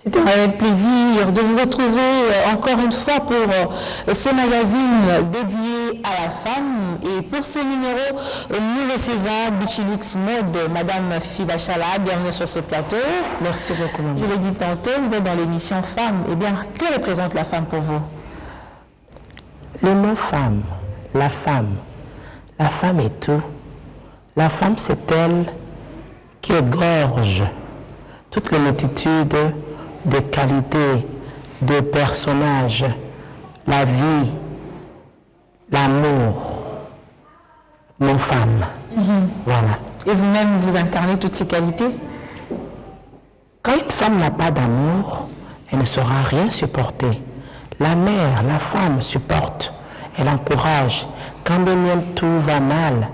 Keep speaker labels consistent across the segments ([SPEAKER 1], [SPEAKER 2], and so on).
[SPEAKER 1] C'est un réel plaisir de vous retrouver encore une fois pour ce magazine dédié à la femme. Et pour ce numéro, nous recevons Bichilux Mode, Madame Fifi Bachala. Bienvenue sur ce plateau.
[SPEAKER 2] Merci beaucoup.
[SPEAKER 1] Je l'ai dit tantôt, vous êtes dans l'émission Femmes. Eh bien, que représente la femme pour vous?
[SPEAKER 2] Le mot femme, la femme est tout. La femme, c'est elle qui égorge toutes les multitudes de qualités, de personnages, la vie, l'amour, mon femme. Voilà.
[SPEAKER 1] Et vous-même, vous incarnez toutes ces qualités?
[SPEAKER 2] Quand une femme n'a pas d'amour, elle ne saura rien supporter. La mère, la femme supporte, elle encourage. Quand même tout va mal,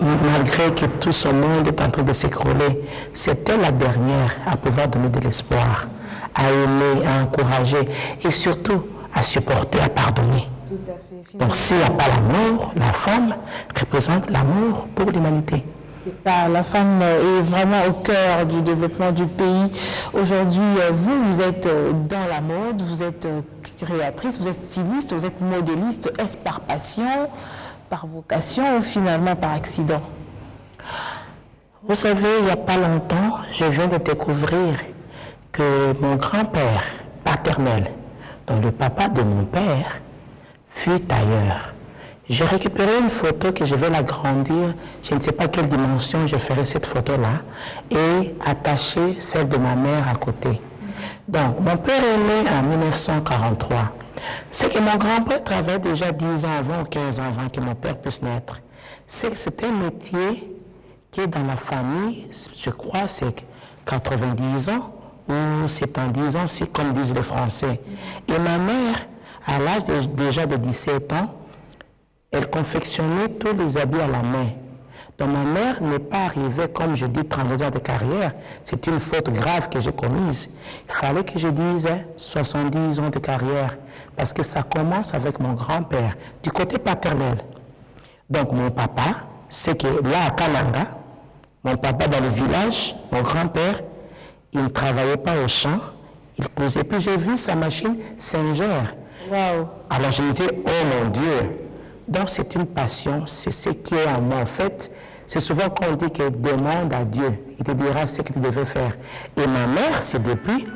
[SPEAKER 2] malgré que tout ce monde est en train de s'écrouler, c'est elle la dernière à pouvoir donner de l'espoir, à aimer, à encourager et surtout à supporter, à pardonner.
[SPEAKER 1] Tout à fait.
[SPEAKER 2] Donc s'il n'y a pas l'amour, la femme représente l'amour pour l'humanité.
[SPEAKER 1] C'est ça, la femme est vraiment au cœur du développement du pays. Aujourd'hui, vous êtes dans la mode, vous êtes créatrice, vous êtes styliste, vous êtes modéliste. Est-ce par passion, par vocation ou finalement par accident?
[SPEAKER 2] Vous savez, il n'y a pas longtemps, je viens de découvrir que mon grand-père paternel, donc le papa de mon père, fut tailleur. J'ai récupéré une photo que je vais l'agrandir, je ne sais pas quelle dimension je ferai cette photo-là, et attacher celle de ma mère à côté. Donc, mon père est né en 1943. C'est que mon grand-père travaillait déjà 10 ans avant ou 15 ans avant que mon père puisse naître. C'est que c'est un métier qui est dans la famille, je crois, c'est 90 ans ou 70 ans, c'est comme disent les Français. Et ma mère, à l'âge déjà de 17 ans, elle confectionnait tous les habits à la main. Donc ma mère n'est pas arrivée, comme je dis, 32 ans de carrière. C'est une faute grave que j'ai commise. Il fallait que je dise 70 ans de carrière, parce que ça commence avec mon grand-père, du côté paternel. Donc mon papa, c'est que là à Kananga, mon papa dans le village, mon grand-père, il ne travaillait pas au champ, il posait. Puis j'ai vu sa machine Singer.
[SPEAKER 1] Wow.
[SPEAKER 2] Alors je me dis, oh mon Dieu! Donc c'est une passion, c'est ce qui est en moi. En fait, c'est souvent qu'on dit que demande à Dieu, il te dira ce que tu devais faire. Et ma mère, c'est depuis,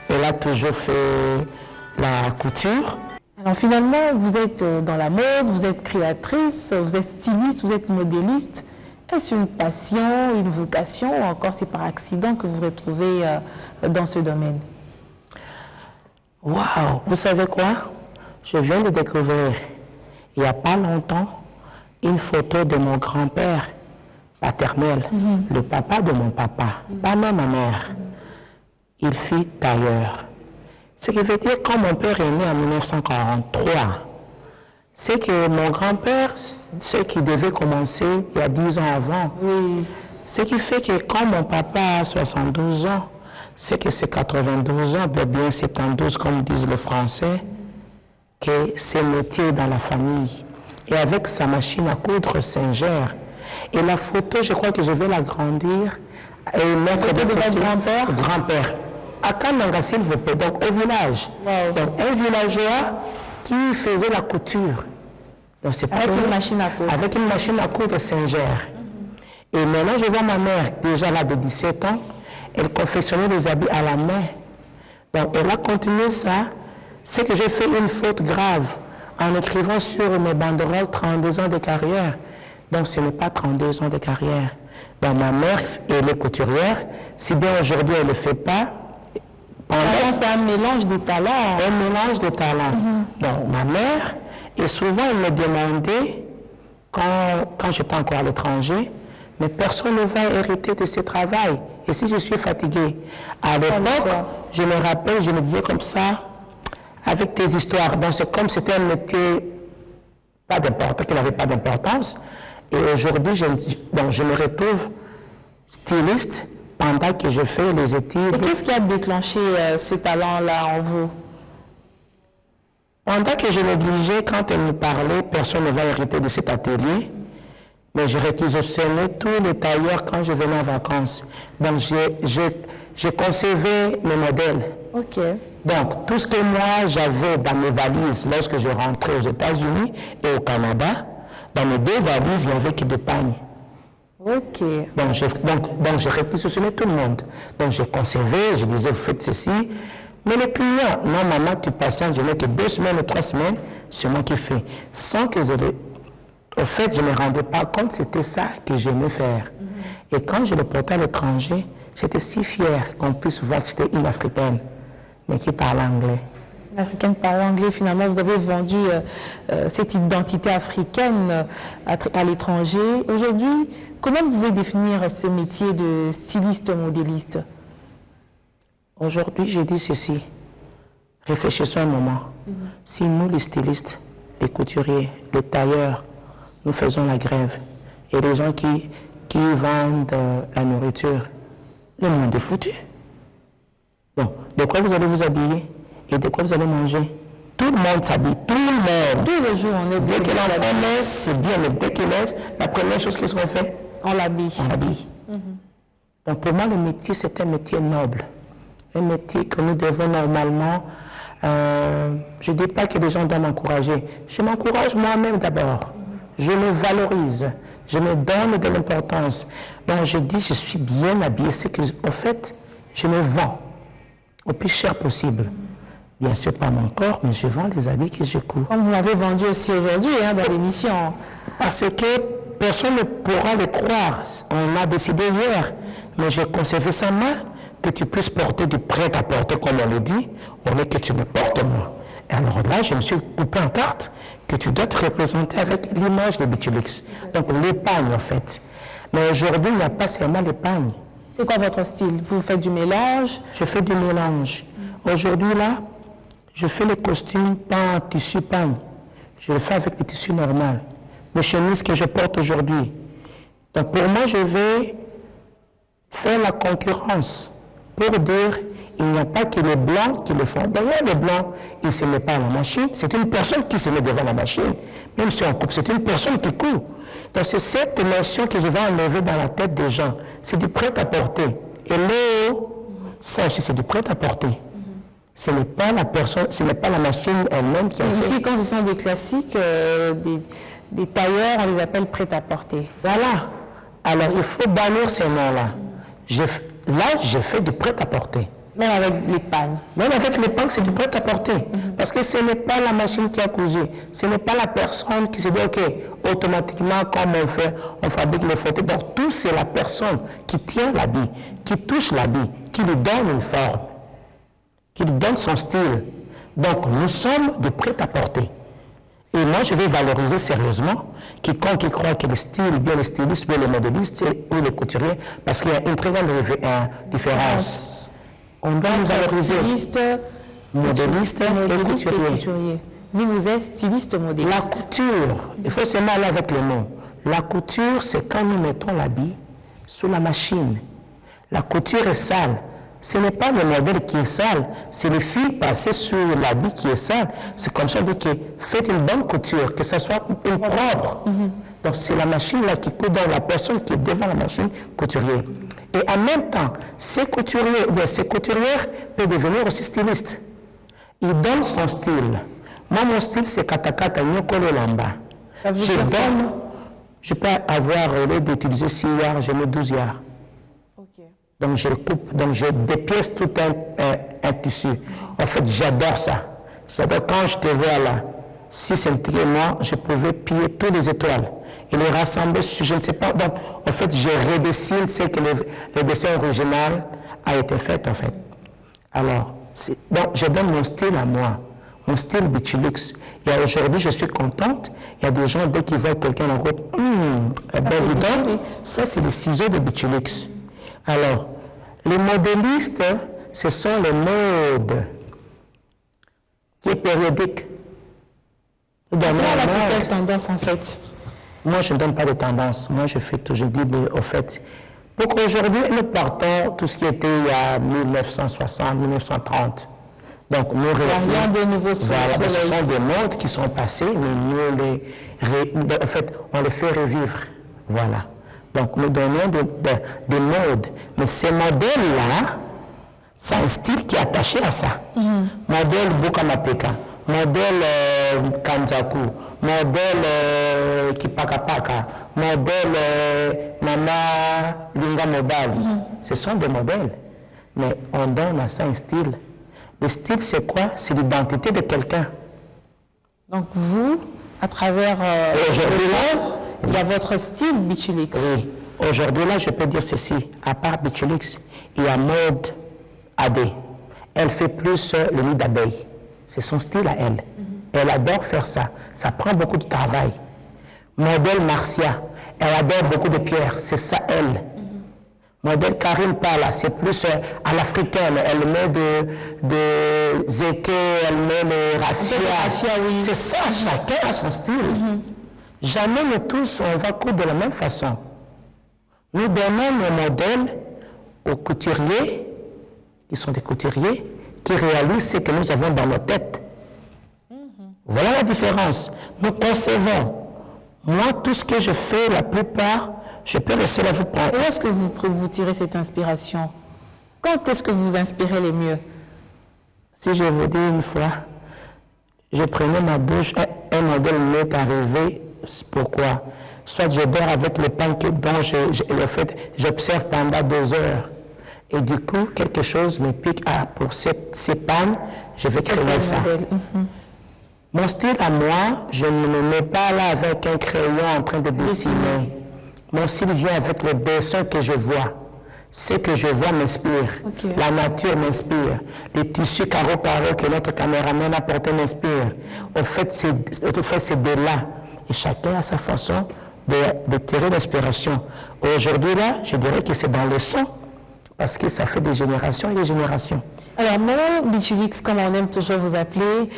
[SPEAKER 2] elle a toujours fait la couture.
[SPEAKER 1] Alors finalement, vous êtes dans la mode, vous êtes créatrice, vous êtes styliste, vous êtes modéliste. Est-ce une passion, une vocation ou encore c'est par accident que vous vous retrouvez dans ce domaine?
[SPEAKER 2] Waouh! Vous savez quoi? Je viens de découvrir, il n'y a pas longtemps, une photo de mon grand-père paternel, le papa de mon papa, pas même ma mère. Il fut tailleur. Ce qui veut dire, quand mon père est né en 1943, c'est que mon grand-père, ce qui devait commencer il y a 10 ans avant, ce qui fait que quand mon papa a 72 ans, c'est que c'est 92 ans, bien 72 comme disent les Français, que c'est métier dans la famille. Et avec sa machine à coudre Singer. Et la photo, je crois que je vais l'agrandir et mettre
[SPEAKER 1] de votre grand-père?
[SPEAKER 2] Grand-père. À Kananga, s'il vous plaît, donc au village.
[SPEAKER 1] Wow.
[SPEAKER 2] Donc un villageois qui faisait la couture. Donc, c'est
[SPEAKER 1] avec une machine à coudre.
[SPEAKER 2] Avec une machine à coudre Singer. Et maintenant, je vois ma mère, déjà là de 17 ans, elle confectionnait des habits à la main. Donc elle a continué ça. C'est que j'ai fait une faute grave en écrivant sur mes banderoles 32 ans de carrière. Donc ce n'est pas 32 ans de carrière. Donc ma mère, elle est couturière. Si bien aujourd'hui elle ne le fait pas,
[SPEAKER 1] c'est un mélange de talents.
[SPEAKER 2] Un mélange de talents. Donc ma mère, et souvent elle me demandait, quand j'étais encore à l'étranger, mais personne ne va hériter de ce travail. Et si je suis fatigué, à l'époque, je me rappelle, je me disais comme ça, avec tes histoires. Donc c'est comme c'était un métier pas d'importance, qui n'avait pas d'importance. Et aujourd'hui, je me retrouve styliste pendant que je fais les études.
[SPEAKER 1] Et qu'est-ce qui a déclenché ce talent-là en vous?
[SPEAKER 2] Pendant que je négligeais, quand elle me parlait, personne ne va hériter de cet atelier. Mais je réquisitionnais tous les tailleurs quand je venais en vacances. Donc j'ai conservé mes modèles.
[SPEAKER 1] Ok.
[SPEAKER 2] Donc, tout ce que moi j'avais dans mes valises lorsque je rentrais aux États-Unis et au Canada, dans mes 2 valises, il n'y avait que des pagnes.
[SPEAKER 1] Ok.
[SPEAKER 2] Donc, j'ai réquisitionné tout le monde. Donc, j'ai conservé, je disais, vous faites ceci. Mais les clients, non, maman, tu patientes, je n'ai que 2 semaines ou 3 semaines, c'est moi qui fais. Sans que au fait, je ne me rendais pas compte, c'était ça que j'aimais faire. Et quand je le portais à l'étranger, j'étais si fière qu'on puisse voir que j'étais une Africaine, mais qui parle anglais.
[SPEAKER 1] Une Africaine parlant anglais, finalement, vous avez vendu cette identité africaine à l'étranger. Aujourd'hui, comment vous pouvez définir ce métier de styliste modéliste?
[SPEAKER 2] Aujourd'hui, je dis ceci. Réfléchissons un moment. Si nous, les stylistes, les couturiers, les tailleurs, nous faisons la grève, et les gens qui vendent la nourriture, le monde est foutu. Donc, de quoi vous allez vous habiller et de quoi vous allez manger? Tout le monde s'habille, tout le monde.
[SPEAKER 1] Tous les jours, on est
[SPEAKER 2] Dès que l'enfant naisse, c'est bien, mais dès qu'il naisse, la première chose qu'ils seront fait,
[SPEAKER 1] on l'habille.
[SPEAKER 2] on l'habille. Donc pour moi, le métier, c'est un métier noble. Un métier que nous devons normalement... je ne dis pas que les gens doivent m'encourager. Je m'encourage moi-même d'abord. Je me valorise. Je me donne de l'importance. Donc je dis, je suis bien habillé. C'est que, en fait, je me vends au plus cher possible. Bien sûr, pas mon corps, mais je vends les habits que je cours.
[SPEAKER 1] Comme vous l'avez vendu aussi aujourd'hui dans l'émission.
[SPEAKER 2] Parce que personne ne pourra le croire. On a décidé hier, mais j'ai conservé ça mal, que tu puisses porter du prêt-à-porter, comme on le dit, on est que tu me portes moi. Et alors là, je me suis coupé en carte que tu dois te représenter avec l'image de Bichulix. Donc l'épargne en fait. Mais aujourd'hui, il n'y a pas seulement l'épargne.
[SPEAKER 1] C'est quoi votre style? Vous faites du mélange?
[SPEAKER 2] Je fais du mélange. Aujourd'hui là, je fais les costumes pas en tissu pagne. Je le fais avec des tissus normaux. Les chemises que je porte aujourd'hui. Donc pour moi, je vais faire la concurrence pour dire il n'y a pas que les blancs qui le font. D'ailleurs, les blancs, ils ne se mettent pas à la machine. C'est une personne qui se met devant la machine. Même si on coupe, c'est une personne qui coupe. Donc c'est cette notion que je vais enlever dans la tête des gens. C'est du prêt-à-porter. Et là, ça aussi, c'est du prêt-à-porter. Ce n'est pas la personne, ce n'est pas la machine elle-même qui a fait.
[SPEAKER 1] Ici, quand ce sont des classiques, des tailleurs, on les appelle prêt-à-porter.
[SPEAKER 2] Voilà. Alors, il faut bannir ces noms-là. Là, j'ai fait du prêt-à-porter.
[SPEAKER 1] Même avec les pagnes.
[SPEAKER 2] Même avec les pagnes, c'est du prêt-à-porter. Parce que ce n'est pas la machine qui a cousu. Ce n'est pas la personne qui se dit, OK, automatiquement, comme on fabrique les fauteuils. Donc, tout, c'est la personne qui tient l'habit, qui touche l'habit, qui lui donne une forme, qui lui donne son style. Donc, nous sommes de prêt-à-porter. Et moi, je vais valoriser sérieusement quiconque qui croit que le style, bien les stylistes, bien les modélistes ou les couturiers, parce qu'il y a une très grande différence. On doit nous valoriser.
[SPEAKER 1] Styliste,
[SPEAKER 2] modéliste et couturier.
[SPEAKER 1] Vous êtes styliste modéliste.
[SPEAKER 2] La couture, il faut seulement aller avec les mots. La couture, c'est quand nous mettons l'habit sous la machine. La couture est sale. Ce n'est pas le modèle qui est sale, c'est le fil passé sur l'habit qui est sale. C'est comme ça que faites une bonne couture, que ce soit une propre. Donc c'est la machine là qui coud dans la personne qui est devant la machine couturier. Et en même temps, ces couturiers, ces couturières peuvent devenir aussi stylistes. Ils donnent son style. Moi, mon style, c'est katakata, nyokolo lamba. Je peux avoir, au lieu d'utiliser 6 yards, je mets 12 yards. Donc je coupe, donc je dépièce tout un tissu. En fait, j'adore ça. J'adore quand je te vois là. Si c'était moi, je pouvais piller toutes les étoiles et les rassembler sur, je ne sais pas. Donc, en fait, je redessine ce que le dessin original a été fait, en fait. Alors, donc, je donne mon style à moi, mon style Bichulix. Et aujourd'hui, je suis contente. Il y a des gens, dès qu'ils voient quelqu'un en route, ça, c'est les ciseaux de Bichulix. Alors, les modélistes, ce sont les modes qui est périodique.
[SPEAKER 1] Là, c'est quelle tendance en fait?
[SPEAKER 2] Moi, je ne donne pas de tendance. Moi, je fais tout. Je dis, au fait, pour qu'aujourd'hui, nous partons tout ce qui était il y a 1960, 1930. Donc, nous
[SPEAKER 1] rien de nouveau sur
[SPEAKER 2] voilà, ce sont des modes qui sont passés, mais nous en fait, on les fait revivre. Voilà. Donc, nous donnons des modes. Mais ces modèles-là, C'est un style qui est attaché à ça. Modèle Bukamapeka, modèle Kanzaku, modèle Kipakapaka, modèle Nana Linga Mobali. Ce sont des modèles, mais on donne à ça un style. Le style, c'est quoi? C'est l'identité de quelqu'un.
[SPEAKER 1] Donc vous, à travers
[SPEAKER 2] aujourd'hui là,
[SPEAKER 1] il y a votre style Bichilix.
[SPEAKER 2] Oui. Aujourd'hui là, je peux dire ceci. À part Bichilix, il y a Maude Adé. Elle fait plus le nid d'abeille. C'est son style à elle. Elle adore faire ça. Ça prend beaucoup de travail. Modèle Marcia, elle adore beaucoup de pierres. C'est ça elle. Modèle Karine Pala, c'est plus à l'africaine. Elle met de zéké, elle met le raffia.
[SPEAKER 1] Oui.
[SPEAKER 2] C'est ça, chacun a son style. Jamais nous tous, on va coudre de la même façon. Nous donnons nos modèles aux couturiers, qui sont des couturiers, qui réalisent ce que nous avons dans nos têtes. Voilà la différence. Nous concevons. Moi, tout ce que je fais, la plupart, je peux rester là vous prendre.
[SPEAKER 1] Où est-ce que vous tirez cette inspiration? Quand est-ce que vous vous inspirez le mieux?
[SPEAKER 2] Si je vous dis une fois, je prenais ma douche, un modèle m'est arrivé. Pourquoi? Soit je dors avec le pain dont j'observe pendant 2 heures. Et du coup, quelque chose me pique. Ah, pour ces pannes, je vais créer ça. Mon style à moi, je ne me mets pas là avec un crayon en train de dessiner. Mon style vient avec le dessin que je vois. Ce que je vois m'inspire. La nature m'inspire. Les tissus carreau-carreau que notre caméraman a porté m'inspire. Au fait, c'est de là. Et chacun a sa façon de tirer l'inspiration. Aujourd'hui, là, je dirais que c'est dans le son. Parce que ça fait des générations et des générations.
[SPEAKER 1] Alors, Madame Bichilix, comme on aime toujours vous appeler,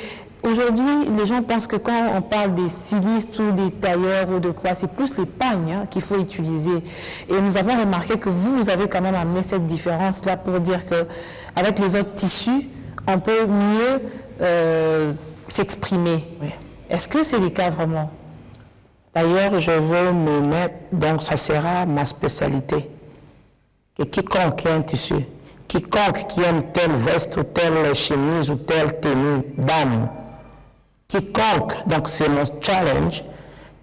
[SPEAKER 1] aujourd'hui, les gens pensent que quand on parle des stylistes ou des tailleurs ou de quoi, c'est plus les pagnes qu'il faut utiliser. Et nous avons remarqué que vous avez quand même amené cette différence-là pour dire qu'avec les autres tissus, on peut mieux s'exprimer.
[SPEAKER 2] Oui.
[SPEAKER 1] Est-ce que c'est le cas vraiment?
[SPEAKER 2] D'ailleurs, je veux me mettre, donc ça sera ma spécialité. Et quiconque qui a un tissu, quiconque qui aime telle veste ou telle chemise ou telle tenue, dame, quiconque, donc c'est mon challenge,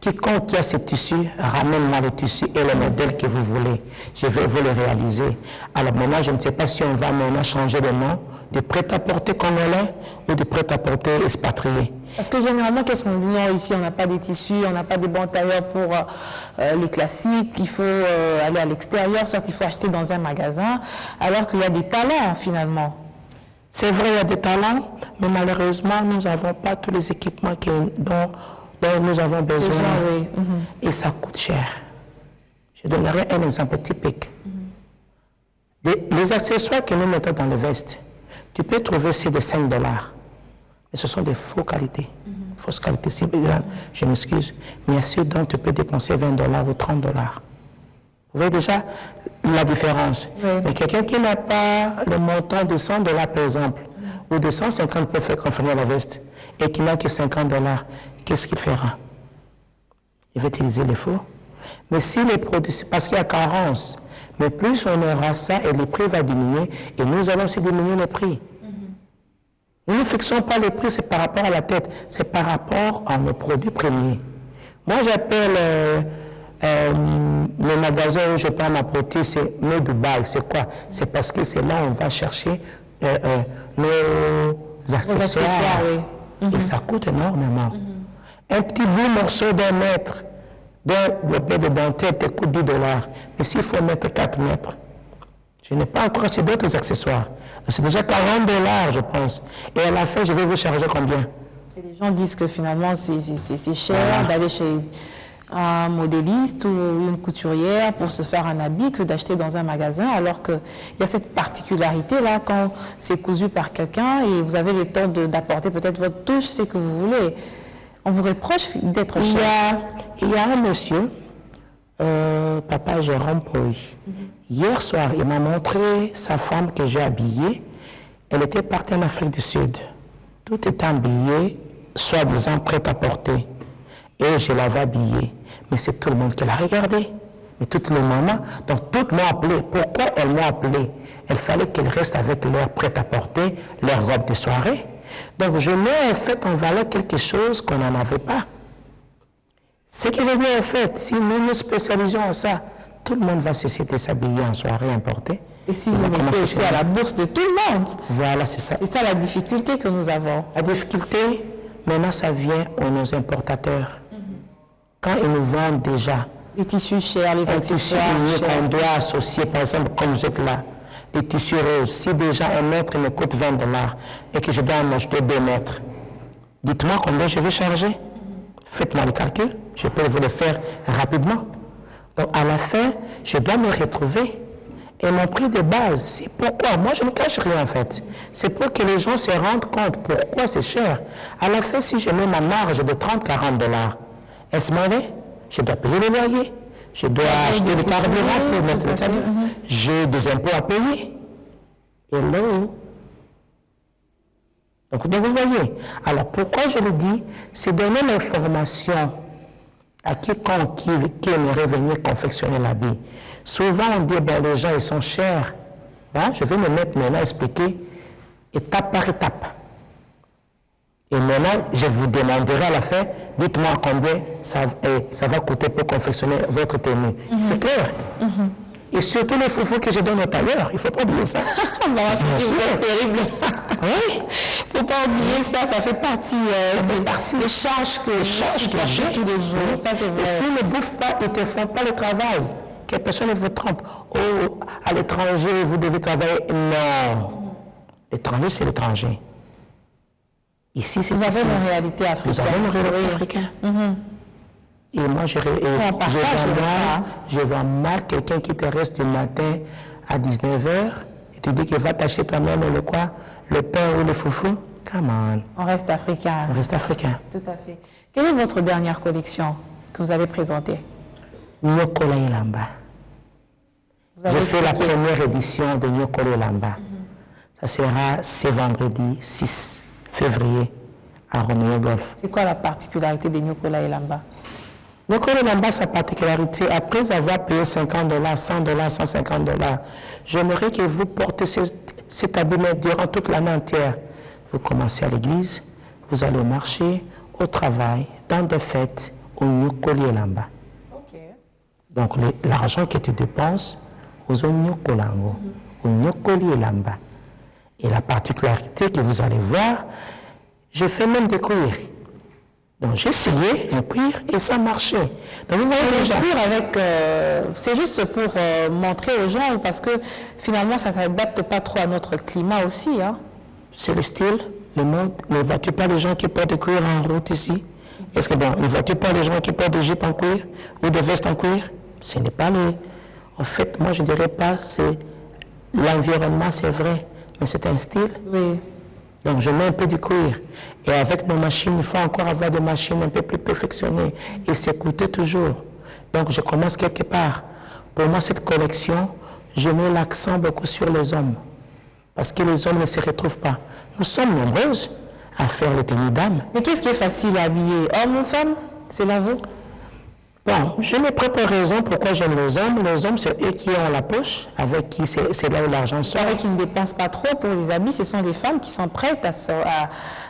[SPEAKER 2] quiconque qui a ce tissu, ramène-moi le tissu et le modèle que vous voulez. Je vais vous le réaliser. Alors maintenant, je ne sais pas si on va maintenant changer de nom, de prêt-à-porter congolais ou de prêt-à-porter expatrié.
[SPEAKER 1] Parce que généralement, qu'est-ce qu'on dit? Non, ici, on n'a pas des tissus, on n'a pas des bons tailleurs pour les classiques, il faut aller à l'extérieur, soit il faut acheter dans un magasin, alors qu'il y a des talents, finalement.
[SPEAKER 2] C'est vrai, il y a des talents, mais malheureusement, nous n'avons pas tous les équipements dont nous avons besoin.
[SPEAKER 1] Oui.
[SPEAKER 2] Et ça coûte cher. Je donnerai un exemple typique. Les accessoires que nous mettons dans le veste, tu peux trouver c'est de 5 $. Mais ce sont des fausses qualités. Fausses qualités, je m'excuse. Mais il y a ceux dont tu peux dépenser 20 $ ou 30 $. Vous voyez déjà la différence.
[SPEAKER 1] Oui.
[SPEAKER 2] Mais quelqu'un qui n'a pas le montant de 100 $ par exemple, ou de 150 pour faire confirmer la veste, et qui n'a que 50 $, qu'est-ce qu'il fera? Il va utiliser les faux. Mais si les produits, parce qu'il y a carence, mais plus on aura ça et le prix va diminuer, et nous allons aussi diminuer le prix. Nous ne fixons pas le prix, c'est par rapport à la tête, c'est par rapport à nos produits premiers. Moi, j'appelle le magasin où je prends ma produit, c'est nos Dubaï. C'est quoi? C'est parce que c'est là où on va chercher nos accessoires.
[SPEAKER 1] Oui.
[SPEAKER 2] Et ça coûte énormément. Un petit bout morceau d'1 mètre d'un paire de dentelle te coûte 10 $. Mais s'il faut mettre 4 mètres, je n'ai pas encore acheté d'autres accessoires. C'est déjà 40 $, je pense. Et à la fin, je vais vous charger combien?
[SPEAKER 1] Et les gens disent que finalement, c'est cher d'aller chez un modéliste ou une couturière pour se faire un habit que d'acheter dans un magasin, alors qu'il y a cette particularité-là quand c'est cousu par quelqu'un et vous avez le temps d'apporter peut-être votre touche, c'est que vous voulez. On vous reproche d'être cher.
[SPEAKER 2] Il y a un monsieur, Papa Jérôme Poy. Hier soir, il m'a montré sa femme que j'ai habillée. Elle était partie en Afrique du Sud. Tout était habillé, soi-disant prête à porter. Et je l'avais habillée. Mais c'est tout le monde qui l'a regardé. Mais toutes les mamans, donc toutes m'ont appelé. Pourquoi elles m'ont appelé? Il fallait qu'elles restent avec leur prêt-à-porter, leur robe de soirée. Donc je mets en fait en valeur quelque chose qu'on n'en avait pas. Ce qui veut dire en fait, si nous nous spécialisons en ça, tout le monde va cesser de s'habiller en soirée importée.
[SPEAKER 1] Et si vous mettez aussi à la bourse de tout le monde.
[SPEAKER 2] Voilà, c'est ça.
[SPEAKER 1] C'est ça la difficulté que nous avons.
[SPEAKER 2] La difficulté, maintenant, ça vient aux nos importateurs. Quand ils nous vendent déjà
[SPEAKER 1] les tissus chers, les accessoires
[SPEAKER 2] chers, qu'on doit associer, par exemple, comme vous êtes là, les tissus roses, si déjà un mètre me coûte 20 $ et que je dois en acheter 2 mètres, dites-moi combien je vais charger. Faites-moi le calcul, je peux vous le faire rapidement. Donc à la fin, je dois me retrouver. Et mon prix de base, c'est pourquoi? Moi, je ne cache rien en fait. C'est pour que les gens se rendent compte pourquoi c'est cher. À la fin, si je mets ma marge de 30-40 $, est-ce mauvais? Je dois payer le loyer. Je dois acheter le carburant pour mettre le carburant. J'ai des impôts à payer. Hello. Donc vous voyez. Alors pourquoi je le dis? C'est donner l'information à quiconque qui aimerait venir confectionner l'habit. Souvent on dit, ben, les gens ils sont chers. Hein? Je vais me mettre maintenant à expliquer étape par étape. Et maintenant, je vous demanderai à la fin, dites-moi combien ça va coûter pour confectionner votre tenue. C'est clair? Et surtout les foufous que je donne au tailleur, il ne faut pas oublier ça.
[SPEAKER 1] C'est terrible.
[SPEAKER 2] Oui.
[SPEAKER 1] Il ne faut pas oublier ça, ça fait partie des charges que j'ai tous les jours. Ça, c'est vrai.
[SPEAKER 2] Et s'ils ne bouffent pas, ils ne font pas le travail. Que personne ne vous trompe. Oh, à l'étranger, vous devez travailler. Non. L'étranger, c'est l'étranger. Ici, c'est
[SPEAKER 1] Nous avons une réalité africaine.
[SPEAKER 2] Nous avons une réalité africaine. Et moi, je vois mal quelqu'un qui te reste du matin à 19h et te dit qu'il va t'acheter toi-même le quoi? Le pain ou le foufou? Come on.
[SPEAKER 1] On reste africain.
[SPEAKER 2] On reste africain.
[SPEAKER 1] Tout à fait. Quelle est votre dernière collection que vous allez présenter?
[SPEAKER 2] Nyokola Ilamba. Je fais la première édition de Nyokola Ilamba. Ça sera ce vendredi 6 février à Romeo Golf.
[SPEAKER 1] C'est quoi la particularité de Nyokola Ilamba?
[SPEAKER 2] Nyokola Ilamba, sa particularité, après avoir payé 50 $, 100 $, 150 $, j'aimerais que vous portez cet habillement durant toute l'année entière. Vous commencez à l'église, vous allez au marché, au travail, dans des fêtes, au Nyokola Ilamba. Donc l'argent que tu dépenses, aux Nyokolango, au Nyokola Ilamba. Et la particularité que vous allez voir, je fais même des cuirs. Donc j'ai essayé un cuir et ça marchait. Donc vous voyez déjà.
[SPEAKER 1] C'est juste pour montrer aux gens parce que finalement ça ne s'adapte pas trop à notre climat aussi. Hein.
[SPEAKER 2] C'est le style, le mode. Ne vois-tu pas les gens qui portent des cuirs en route ici? Est-ce que bon, ne vois-tu pas les gens qui portent des jupes en cuir ou des vestes en cuir? Ce n'est pas les. En fait, moi je ne dirais pas c'est l'environnement, c'est vrai, mais c'est un style.
[SPEAKER 1] Oui.
[SPEAKER 2] Donc je mets un peu de cuir. Et avec nos machines, il faut encore avoir des machines un peu plus perfectionnées. Et s'écouter toujours. Donc je commence quelque part. Pour moi, cette collection, je mets l'accent beaucoup sur les hommes. Parce que les hommes ne se retrouvent pas. Nous sommes nombreuses à faire les tenues d'âme.
[SPEAKER 1] Mais qu'est-ce qui est facile à habiller? Homme ou femme? Selon vous?
[SPEAKER 2] Bon, je mes propres raisons pourquoi j'aime les hommes. Les hommes, c'est eux qui ont la poche, avec qui c'est là où l'argent sort.
[SPEAKER 1] Avec qui ne dépensent pas trop pour les habits, ce sont les femmes qui sont prêtes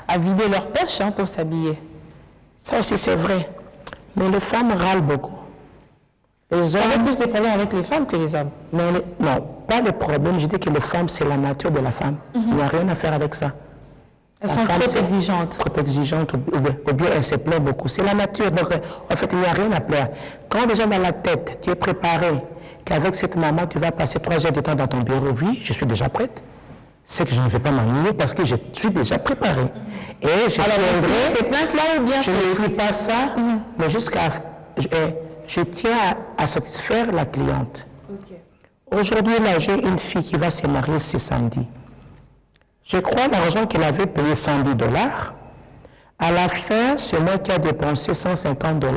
[SPEAKER 1] à vider leur poche pour s'habiller.
[SPEAKER 2] Ça aussi, c'est vrai. Mais les femmes râlent beaucoup. Les hommes...
[SPEAKER 1] Il y a plus de problèmes avec les femmes que les hommes.
[SPEAKER 2] Non, pas de problème. Je dis que les femmes, c'est la nature de la femme. Il n'y a rien à faire avec ça.
[SPEAKER 1] Elles sont trop exigeantes.
[SPEAKER 2] Trop exigeantes, ou bien elles se plaignent beaucoup. C'est la nature. Donc, en fait, il n'y a rien à plaire. Quand déjà dans la tête, tu es préparé qu'avec cette maman, tu vas passer 3 heures de temps dans ton bureau, oui, je suis déjà prête. C'est que je ne vais pas m'ennuyer parce que je suis déjà préparée. Et je
[SPEAKER 1] ces plaintes-là ou bien
[SPEAKER 2] je ne fais pas ça, mais je tiens à satisfaire la cliente. Aujourd'hui, là, j'ai une fille qui va se marier ce samedi. Je crois l'argent qu'elle avait payé 110 $. À la fin, c'est moi qui ai dépensé 150 $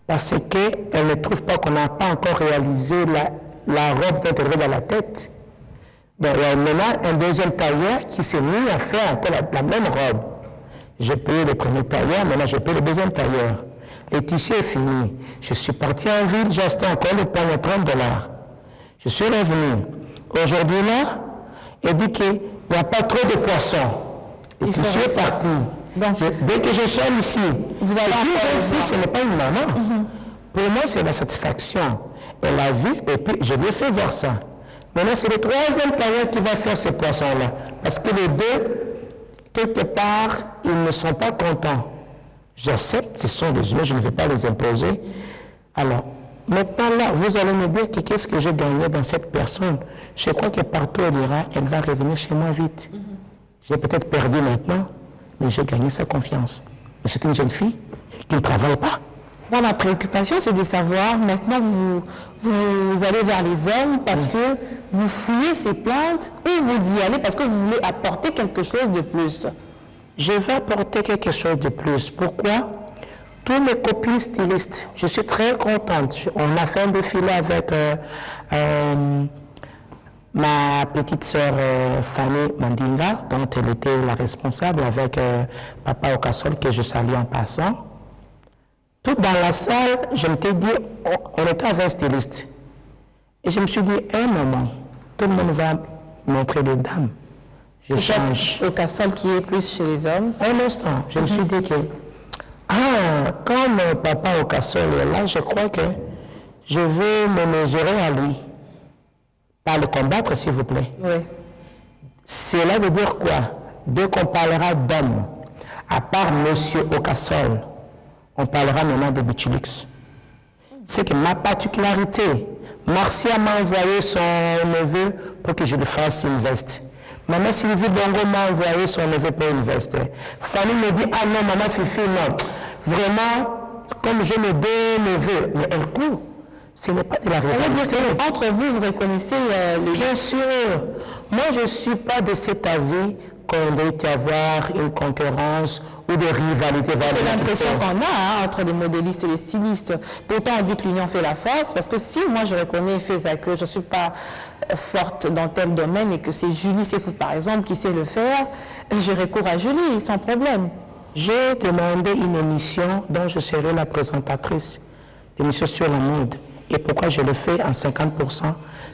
[SPEAKER 2] parce qu'elle ne trouve pas qu'on n'a pas encore réalisé la robe d'intérieur dans la tête. Donc, il y a maintenant un deuxième tailleur qui s'est mis à faire encore la même robe. J'ai payé le premier tailleur, maintenant je paye le deuxième tailleur. Le tissu est fini. Je suis parti en ville, j'ai acheté encore le pain à $30. Je suis revenu. Aujourd'hui là, il dit qu'il n'y a pas trop de poissons. Le tissu est parti. Donc, dès que je sors ici, vous allez ici, ce n'est pas une maman. Pour moi, c'est la satisfaction. Elle a vu, et puis je lui ai fait voir ça. Maintenant, c'est le troisième carrière qui va faire ces poissons-là. Parce que les deux, quelque part, ils ne sont pas contents. J'accepte, ce sont des humains, je ne vais pas les imposer. Alors, maintenant là, vous allez me dire que qu'est-ce que j'ai gagné dans cette personne. Je crois que partout elle ira, elle va revenir chez moi vite. J'ai peut-être perdu maintenant, mais j'ai gagné sa confiance. Mais c'est une jeune fille qui ne travaille pas.
[SPEAKER 1] Moi, ma préoccupation, c'est de savoir, maintenant, vous allez vers les hommes parce que vous fouillez ces plaintes ou vous y allez parce que vous voulez apporter quelque chose de plus.
[SPEAKER 2] Je vais apporter quelque chose de plus. Pourquoi? Tous mes copines stylistes, je suis très contente. On a fait un défilé avec ma petite sœur Fanny Mandinga, dont elle était la responsable, avec Papa Okasol, que je salue en passant. Tout dans la salle, je me suis dit, on était avec un styliste. Et je me suis dit, un moment, tout le monde va montrer des dames. Je change.
[SPEAKER 1] Okasol qui est plus chez les hommes.
[SPEAKER 2] Un instant, je me suis dit que, quand mon papa Okasol est là, je crois que je vais me mesurer à lui. Pas le combattre, s'il vous plaît.
[SPEAKER 1] Oui.
[SPEAKER 2] Cela veut dire quoi? Dès qu'on parlera d'homme, à part Monsieur Okasol, on parlera maintenant de Bichilux. C'est que ma particularité, Marcia m'a envoyé son neveu pour que je le fasse une veste. Maman Sylvie Bongo m'a envoyé son neveu pour une veste. Fanny me dit, ah non, maman Fifi, non. Vraiment, comme j'ai mes deux neveux, mais elle court. Ce n'est pas de la réalité.
[SPEAKER 1] Entre vous, vous reconnaissez les...
[SPEAKER 2] Bien sûr. Moi, je ne suis pas de cet avis qu'on doit y avoir une concurrence ou des rivalités.
[SPEAKER 1] C'est l'impression qu'on a entre les modélistes et les stylistes. Pourtant, on dit que l'union fait la force, parce que si moi je reconnais que je ne suis pas forte dans tel domaine et que c'est Julie Sefout, par exemple, qui sait le faire, je recours à Julie, sans problème.
[SPEAKER 2] J'ai demandé une émission dont je serai la présentatrice, l'émission sur la mode. Et pourquoi je le fais en 50%?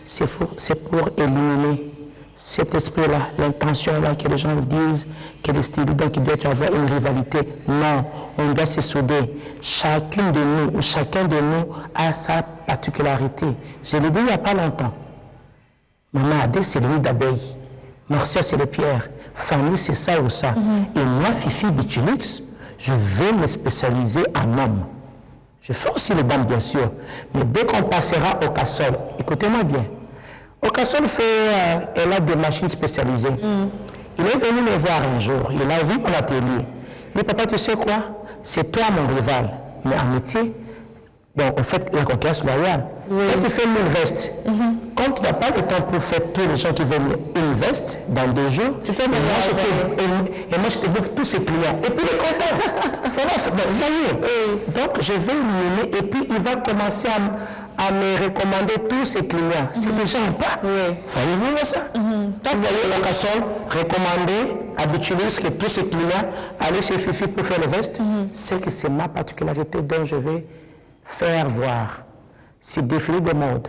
[SPEAKER 2] C'est pour éliminer cet esprit-là, l'intention-là que les gens disent que les stylistes, donc il doit y avoir une rivalité. Non, on doit se souder. Chacune de nous ou chacun de nous a sa particularité. Je l'ai dit il n'y a pas longtemps. Maman Adé, c'est le nid d'abeille. Marcia, c'est le pierre. Fanny, c'est ça ou ça. Et moi, Fifi Bichilux, je veux me spécialiser en homme. Je fais aussi les dames, bien sûr. Mais dès qu'on passera au Cassol, écoutez-moi bien. Okasol elle a des machines spécialisées. Il est venu me voir un jour, il a vu mon atelier. Il dit, papa, tu sais quoi? C'est toi mon rival. Mais en métier, bon, on fait la concurrence loyale. Quand tu fais une veste, quand tu n'as pas le temps pour faire tous les gens qui veulent une veste dans 2 jours, et moi je te bouffe tous ces clients. Et puis les contents. Donc je vais éliminer et puis il va commencer à me recommander tous ses clients. C'est des gens pas. Voyez-vous ça? Vous voyez Okasol recommander à Bichilus que tous ses clients allaient chez Fifi pour faire le veste. C'est que c'est ma particularité dont je vais faire voir. C'est défilé de mode.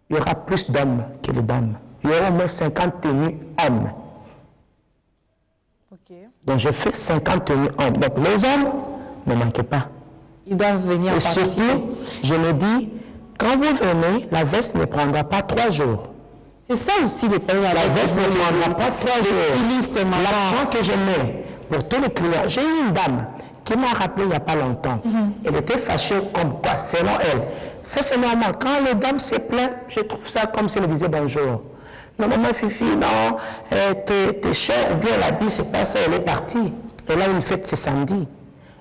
[SPEAKER 2] Il y aura plus d'hommes que de dames. Il y aura au moins 50 tenues hommes. Donc je fais 50 tenues hommes. Donc les hommes, ne manquez pas.
[SPEAKER 1] Ils doivent venir participer.
[SPEAKER 2] Surtout, je me dis, quand vous venez, la veste ne prendra pas 3 jours.
[SPEAKER 1] C'est ça aussi le problème.
[SPEAKER 2] La veste ne prendra pas 3 jours.
[SPEAKER 1] Stylistes,
[SPEAKER 2] l'accent que je mets pour tous les clients. J'ai eu une dame qui m'a rappelé il n'y a pas longtemps. Elle était fâchée comme quoi, selon elle. Ça c'est normal. Quand les dames se plaignent, je trouve ça comme si elle disait bonjour. Non, maman Fifi, non, t'es chère ou bien la vie, c'est pas ça, elle est partie. Elle a une fête ce samedi.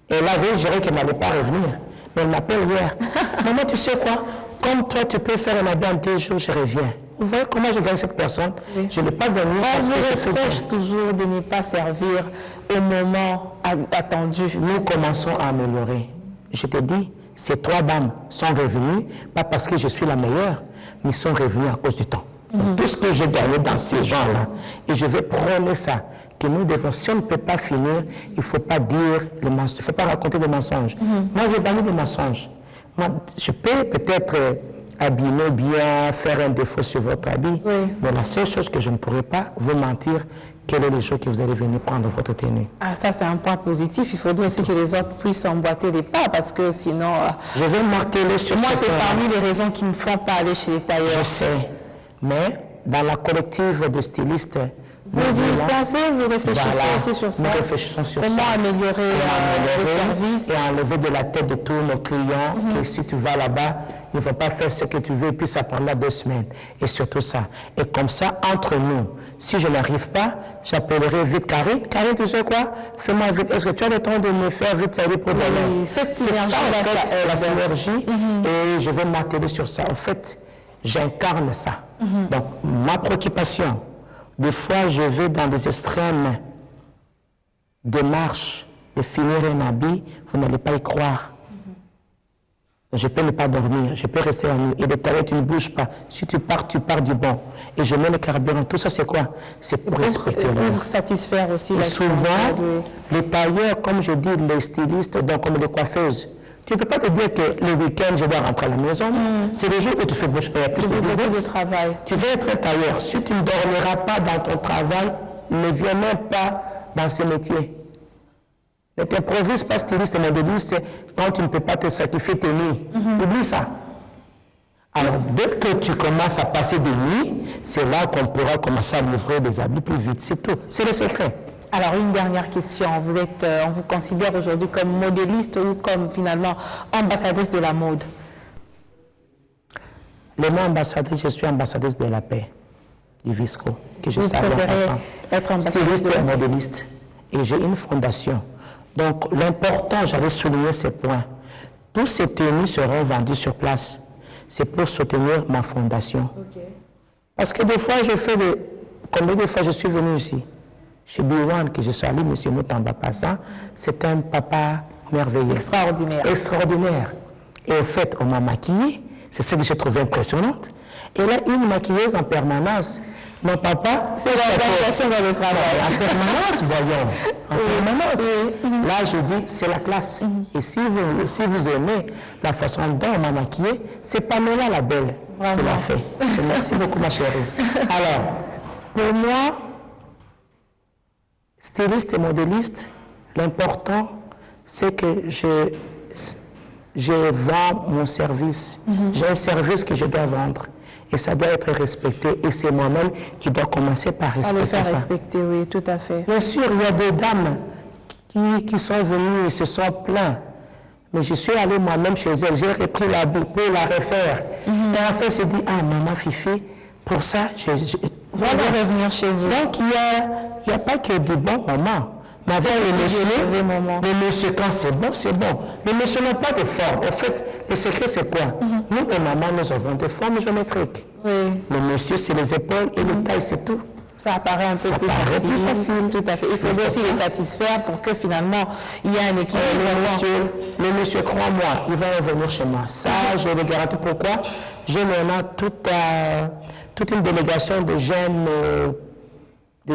[SPEAKER 2] Elle avait juré qu'elle n'allait pas revenir. Mais elle m'appelle hier. Maman, tu sais quoi? Comme toi, tu peux faire un habit en 2 jours, je reviens. Vous voyez comment je gagne cette personne? Je ne vais pas venir parce que je fais
[SPEAKER 1] reproche toujours de ne pas servir au moment attendu.
[SPEAKER 2] Nous commençons à améliorer. Je te dis, ces 3 dames sont revenues, pas parce que je suis la meilleure, mais sont revenues à cause du temps. Donc, tout ce que j'ai gagné dans ces gens-là, et je vais prôner ça, que nous devons, si on ne peut pas finir, il ne faut pas dire le mensonge, il ne faut pas raconter des mensonges. Moi, j'ai banni des mensonges. Moi, je peux peut-être abîmer bien, faire un défaut sur votre habit, mais la seule chose que je ne pourrais pas vous mentir, quel est le jour que vous allez venir prendre votre tenue.
[SPEAKER 1] Ah, ça c'est un point positif. Il faudrait aussi que les autres puissent emboîter les pas parce que sinon...
[SPEAKER 2] je vais marteler sur
[SPEAKER 1] moi,
[SPEAKER 2] ce
[SPEAKER 1] c'est
[SPEAKER 2] point.
[SPEAKER 1] parmi les raisons qui ne me font pas aller chez les tailleurs.
[SPEAKER 2] Je sais, mais dans la collective de stylistes,
[SPEAKER 1] vous y pensez, vous réfléchissez aussi sur ça.
[SPEAKER 2] Nous réfléchissons sur
[SPEAKER 1] comment
[SPEAKER 2] ça.
[SPEAKER 1] Améliorer le service
[SPEAKER 2] et enlever de la tête de tous nos clients que si tu vas là-bas, ils ne vont pas faire ce que tu veux et puis ça prendra 2 semaines. Et surtout ça. Et comme ça, entre nous, si je n'arrive pas, j'appellerai vite Karine. Karine, tu sais quoi? Fais-moi vite. Est-ce que tu as le temps de me faire vite pour
[SPEAKER 1] oui, cette synergie,
[SPEAKER 2] la synergie. Et je vais m'atteler sur ça. En fait, j'incarne ça. Donc, ma préoccupation, des fois, je vais dans des extrêmes de marche, de finir un habit, vous n'allez pas y croire. Je peux ne pas dormir, je peux rester à nuit. Et les tailleurs, tu ne bouges pas. Si tu pars du bon. Et je mets le carburant. Tout ça, c'est quoi? C'est pour respecter l'heure.
[SPEAKER 1] Pour satisfaire aussi
[SPEAKER 2] et
[SPEAKER 1] la
[SPEAKER 2] souvent, les tailleurs, comme je dis, les stylistes, donc comme les coiffeuses, tu ne peux pas te dire que le week-end, je dois rentrer à la maison. C'est le jour où tu fais plus de business.
[SPEAKER 1] De travail.
[SPEAKER 2] Tu veux être tailleur. Si tu ne dormiras pas dans ton travail, ne viens même pas dans ce métier. Ne t'improvise pas styliste et modéliste quand tu ne peux pas te sacrifier tes nuits. Oublie ça. Alors, dès que tu commences à passer des nuits, c'est là qu'on pourra commencer à livrer des habits plus vite. C'est tout. C'est le secret.
[SPEAKER 1] Alors, une dernière question. On vous considère aujourd'hui comme modéliste ou comme finalement ambassadrice de la mode?
[SPEAKER 2] Le mot ambassadrice, je suis ambassadrice de la paix, du Visco, que je
[SPEAKER 1] vous
[SPEAKER 2] savais
[SPEAKER 1] préférez être ambassadrice
[SPEAKER 2] styliste et modéliste. Et j'ai une fondation. Donc, l'important, j'allais souligner ces points. Tous ces tenues seront vendus sur place. C'est pour soutenir ma fondation. Parce que des fois, combien de fois je suis venu ici? Chez B1, que je salue, M. Moutamba Passa, c'est un papa merveilleux.
[SPEAKER 1] Extraordinaire.
[SPEAKER 2] Extraordinaire. Et au fait, on m'a maquillée. C'est ce que j'ai trouvé impressionnante. Et là, une maquilleuse en permanence. Mon papa,
[SPEAKER 1] c'est l'organisation dans le travail.
[SPEAKER 2] En permanence, voyons. En permanence. Là, je dis, c'est la classe. Et si vous aimez la façon dont on m'a maquillée, c'est Pamela la belle qui l'a fait. Merci beaucoup, ma chérie. Alors, pour moi, styliste et modéliste, l'important, c'est que je vends mon service. J'ai un service que je dois vendre. Et ça doit être respecté. Et c'est moi-même qui dois commencer par respecter ça.
[SPEAKER 1] À le faire respecter, oui, tout à fait.
[SPEAKER 2] Bien sûr, il y a des dames qui sont venues et se sont plaintes. Mais je suis allé moi-même chez elles. J'ai repris la boucle pour la refaire. Et en fait, elle s'est dit, ah, maman Fifi, pour ça,
[SPEAKER 1] voilà, revenir chez vous.
[SPEAKER 2] Donc, il n'y a pas que du bon moment. Mais avec le monsieur, quand c'est bon, c'est bon. Les messieurs n'ont pas de forme. En fait, le secret, c'est quoi? Nous, les mamans, nous avons des formes géométriques. Le monsieur, c'est les épaules et les tailles, c'est tout.
[SPEAKER 1] Ça apparaît un peu plus facile. Tout à fait. Il faut aussi les satisfaire pour que finalement, il y ait un équilibre.
[SPEAKER 2] Le monsieur, crois-moi, il va revenir chez moi. Ça, je le garantis. Pourquoi? J'ai maintenant toute une délégation de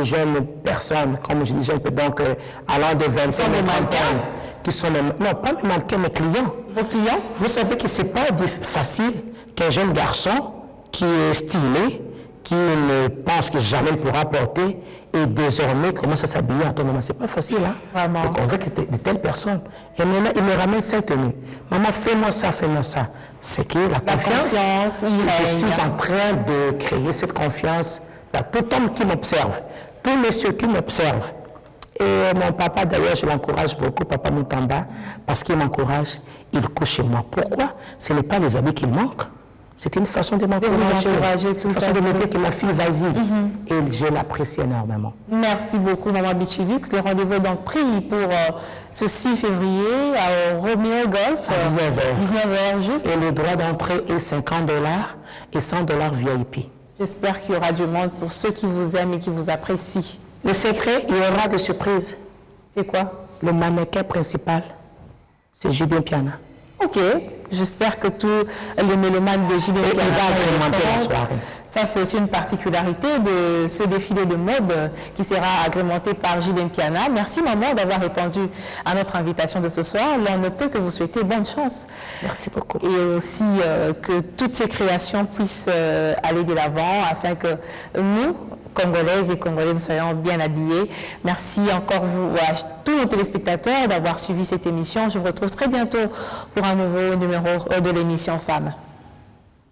[SPEAKER 2] jeunes personnes, comme je dis, donc allant de 20 ans, 30 ans, qui sont non, pas mes mannequins, mes clients.
[SPEAKER 1] Vos clients?
[SPEAKER 2] Vous savez que ce n'est pas facile qu'un jeune garçon qui est stylé, qui ne pense que jamais il pourra porter, et désormais commence à s'habiller en ton moment. C'est pas facile, hein?
[SPEAKER 1] Vraiment.
[SPEAKER 2] Donc on veut que de telles personnes. Et maintenant, il me ramène 5 tenues. Maman, fais-moi ça, fais-moi ça. C'est que la confiance, je suis en train de créer cette confiance à tout homme qui m'observe, tous messieurs qui m'observent. Et mon papa, d'ailleurs, je l'encourage beaucoup, papa Moutamba, parce qu'il m'encourage, il couche chez moi. Pourquoi? Ce n'est pas les habits qui manquent. C'est une façon de m'encourager, une façon de me dire que ma fille, vas-y. Et je l'apprécie énormément.
[SPEAKER 1] Merci beaucoup, Maman Bichilux. Les rendez-vous donc pris pour ce 6 février au Romeo Golf.
[SPEAKER 2] À 19h.
[SPEAKER 1] 19h juste.
[SPEAKER 2] Et le droit d'entrée est $50 et $100 VIP.
[SPEAKER 1] J'espère qu'il y aura du monde pour ceux qui vous aiment et qui vous apprécient.
[SPEAKER 2] Le secret, il y aura des surprises.
[SPEAKER 1] C'est quoi?
[SPEAKER 2] Le mannequin principal, c'est Julien Piana.
[SPEAKER 1] Ok, j'espère que tous les mélomanes de JB
[SPEAKER 2] Il va agrémenter la soirée.
[SPEAKER 1] Ça, c'est aussi une particularité de ce défilé de mode qui sera agrémenté par JB Piana. Merci, maman, d'avoir répondu à notre invitation de ce soir. L'on ne peut que vous souhaiter bonne chance.
[SPEAKER 2] Merci beaucoup.
[SPEAKER 1] Et aussi que toutes ces créations puissent aller de l'avant afin que nous, Congolaises et Congolais, nous soyons bien habillés. Merci encore à tous nos téléspectateurs d'avoir suivi cette émission. Je vous retrouve très bientôt pour un nouveau numéro de l'émission Femmes.